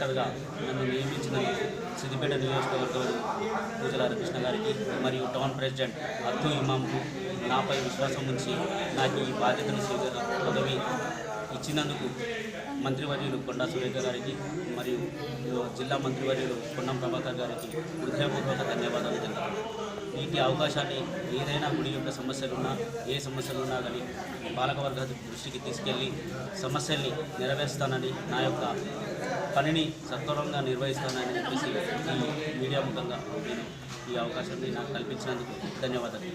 కలెక్టర్గా నన్ను నియమించినందుకు సిద్దిపేట నియోజకవర్గం పూజల హరికృష్ణ గారికి మరియు టౌన్ ప్రెసిడెంట్ అత్తు ఇమాంకు నాపై విశ్వాసం ఉంచి నాకు ఈ బాధ్యతను పదవి ఇచ్చినందుకు మంత్రివర్యులు కొండా సురేఖ గారికి మరియు జిల్లా మంత్రివర్యులు పొన్నం ప్రభాకర్ గారికి హృదయపూర్వక ధన్యవాదాలు తెలుపుతాను. ఈ అవకాశాన్ని ఏదైనా గుడి యొక్క సమస్యలున్నా ఏ సమస్యలున్నా కానీ పాలకవర్గ దృష్టికి తీసుకెళ్ళి సమస్యల్ని నెరవేరుస్తానని నా యొక్క పనిని సత్వరంగా నిర్వహిస్తానని చెప్పేసి ఈ మీడియా ముఖంగా నేను ఈ అవకాశాన్ని నాకు కల్పించినందుకు ధన్యవాదాలు.